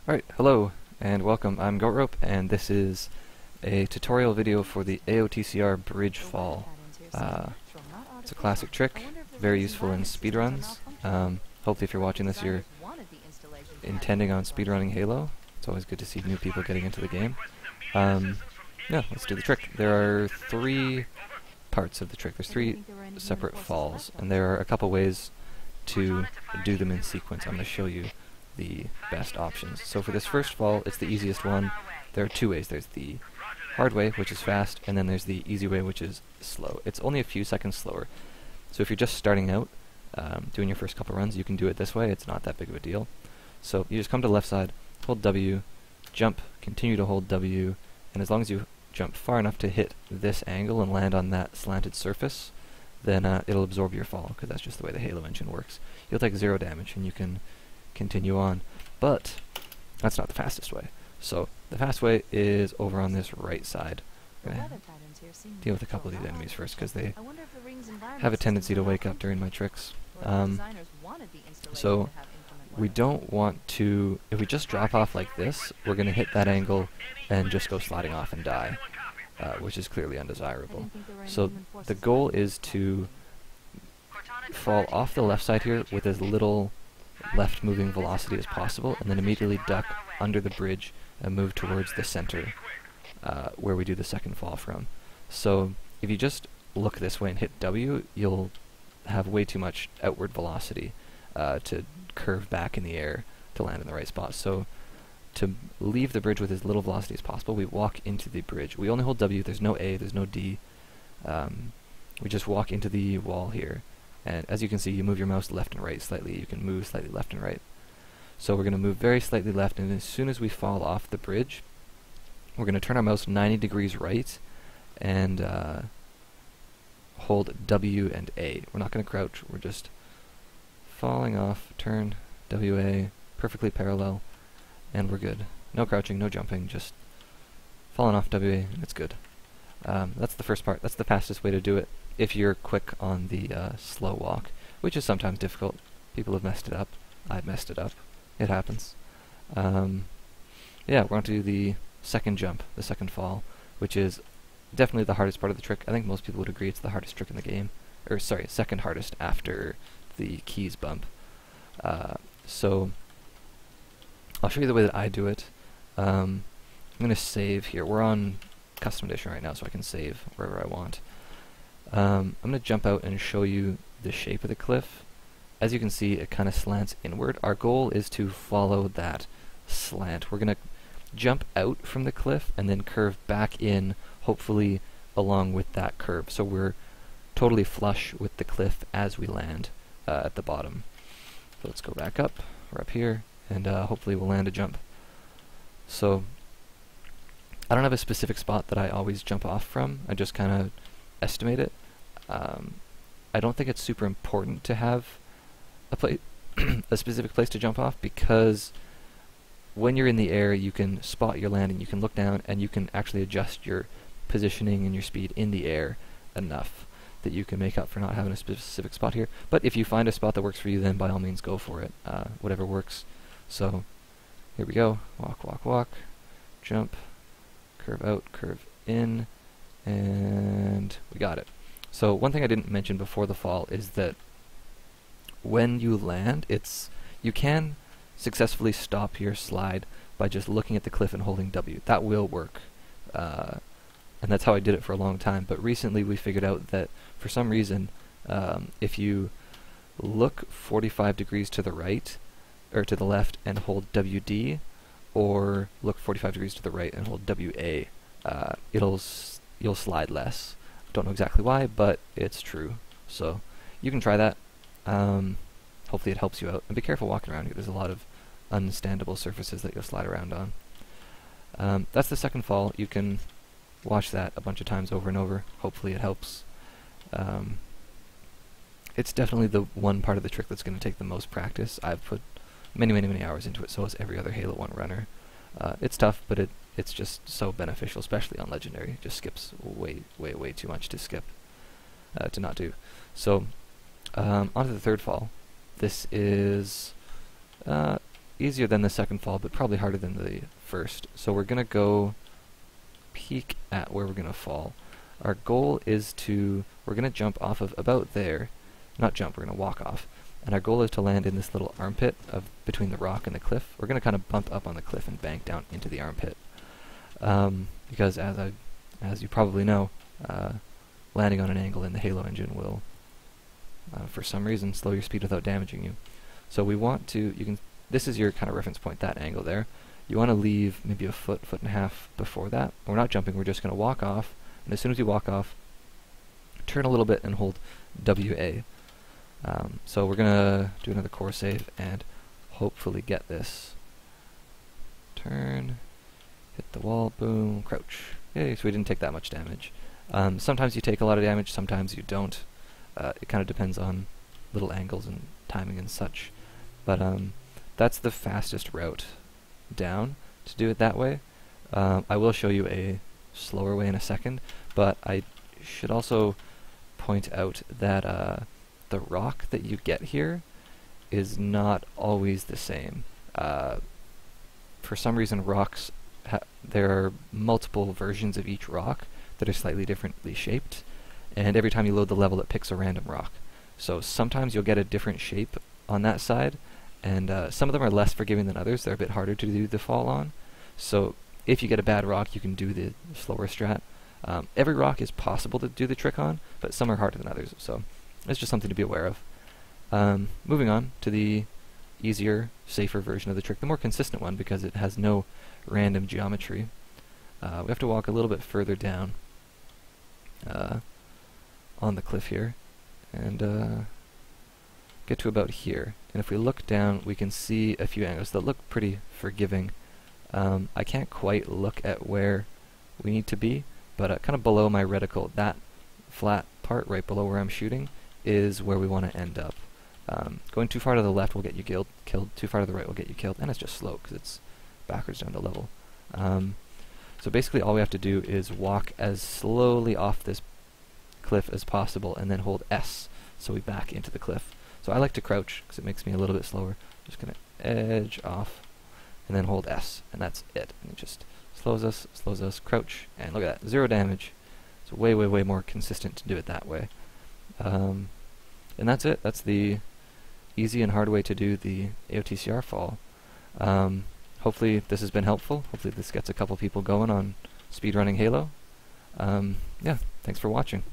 Alright, hello and welcome. I'm GoatRope and this is a tutorial video for the AotCR bridge fall. It's a classic trick, very useful in speedruns. Hopefully if you're watching this you're intending on speedrunning Halo. It's always good to see new people getting into the game. Yeah, let's do the trick. There are three parts of the trick. There's three separate falls, and there are a couple ways to do them in sequence. I'm going to show you the best options. So for this first fall, it's the easiest one. There are two ways. There's the hard way, which is fast, and then there's the easy way, which is slow. It's only a few seconds slower. So if you're just starting out, doing your first couple runs, you can do it this way. It's not that big of a deal. So you just come to the left side, hold W, jump, continue to hold W, and as long as you jump far enough to hit this angle and land on that slanted surface, then it'll absorb your fall, because that's just the way the Halo engine works. You'll take 0 damage, and you can continue on. But that's not the fastest way. So the fast way is over on this right side. I'm going to deal with a couple of these enemies first, because they have a tendency to wake up during my tricks. So we don't want to, if we just drop off like this, we're going to hit that angle and just go sliding off and die, which is clearly undesirable. So the goal is to fall off the left side here with as little left moving velocity as possible, and then immediately duck under the bridge and move towards the center, where we do the second fall from. So if you just look this way and hit W, you'll have way too much outward velocity to curve back in the air to land in the right spot. So to leave the bridge with as little velocity as possible, we walk into the bridge. We only hold W, there's no A, there's no D. We just walk into the wall here. And as you can see, you move your mouse left and right slightly. You can move slightly left and right. So we're going to move very slightly left, and as soon as we fall off the bridge, we're going to turn our mouse 90 degrees right and hold W and A. We're not going to crouch, we're just falling off, turn, WA, perfectly parallel, and we're good. No crouching, no jumping, just falling off WA, and it's good. That's the first part. That's the fastest way to do it if you're quick on the slow walk, which is sometimes difficult. People have messed it up. I've messed it up. It happens. Yeah, we're on to the second jump, the second fall, which is definitely the hardest part of the trick. I think most people would agree it's the hardest trick in the game. Or, sorry, second hardest after the keys bump. So, I'll show you the way that I do it. I'm going to save here. We're on custom edition right now, so I can save wherever I want. I'm going to jump out and show you the shape of the cliff. As you can see, it kind of slants inward. Our goal is to follow that slant. We're going to jump out from the cliff and then curve back in, hopefully along with that curve. So we're totally flush with the cliff as we land at the bottom. So let's go back up. We're up here, and hopefully we'll land a jump. So I don't have a specific spot that I always jump off from. I just kind of estimate it. I don't think it's super important to have a specific place to jump off, because when you're in the air you can spot your landing, you can look down, and you can actually adjust your positioning and your speed in the air enough that you can make up for not having a specific spot here. But if you find a spot that works for you, then by all means go for it. Whatever works. So here we go. Walk, walk, walk. Jump. Curve out, curve in. And we got it. So one thing I didn't mention before the fall is that when you land, you can successfully stop your slide by just looking at the cliff and holding W. That will work. And that's how I did it for a long time. But recently we figured out that for some reason, if you look 45 degrees to the right, or to the left, and hold WD, or look 45 degrees to the right and hold WA, you'll slide less. Don't know exactly why, but it's true. So you can try that. Hopefully it helps you out. And be careful walking around here. There's a lot of unstandable surfaces that you'll slide around on. That's the second fall. You can watch that a bunch of times over and over. Hopefully it helps. It's definitely the one part of the trick that's going to take the most practice. I've put many hours into it, so has every other Halo 1 runner. It's tough, but it's just so beneficial, especially on Legendary. It just skips way too much to skip, to not do. So, on to the third fall. This is easier than the second fall, but probably harder than the first. So we're going to go peek at where we're going to fall. Our goal is we're going to jump off of about there. Not jump, we're going to walk off. And our goal is to land in this little armpit between the rock and the cliff. We're going to kind of bump up on the cliff and bank down into the armpit. Because as you probably know, landing on an angle in the Halo engine will, for some reason, slow your speed without damaging you. So we want to, this is your kind of reference point, that angle there. You want to leave maybe a foot and a half before that. We're not jumping, we're just going to walk off, and as soon as we walk off, turn a little bit and hold WA. So we're going to do another core save and hopefully get this. Turn, hit the wall, boom, crouch. Yay, so we didn't take that much damage. Sometimes you take a lot of damage, sometimes you don't. It kind of depends on little angles and timing and such. But that's the fastest route down to do it that way. I will show you a slower way in a second, but I should also point out that the rock that you get here is not always the same. For some reason, rocks, there are multiple versions of each rock that are slightly differently shaped, and every time you load the level it picks a random rock. So sometimes you'll get a different shape on that side, and some of them are less forgiving than others. They're a bit harder to do the fall on. So if you get a bad rock, you can do the slower strat. Every rock is possible to do the trick on, but some are harder than others, so it's just something to be aware of. Moving on to the easier, safer version of the trick, the more consistent one because it has no random geometry. We have to walk a little bit further down on the cliff here, and get to about here. And if we look down, we can see a few angles that look pretty forgiving. I can't quite look at where we need to be, but kind of below my reticle, that flat part right below where I'm shooting is where we want to end up. Going too far to the left will get you killed, too far to the right will get you killed, and it's just slow because it's backwards down to level. So basically all we have to do is walk as slowly off this cliff as possible and then hold S so we back into the cliff. So I like to crouch because it makes me a little bit slower. Just going to edge off and then hold S, and that's it. And it just slows us, crouch, and look at that, 0 damage. It's way, way, way more consistent to do it that way. And that's it. That's the easy and hard way to do the AotCR fall. Hopefully this has been helpful. Hopefully this gets a couple people going on speedrunning Halo. Yeah, thanks for watching.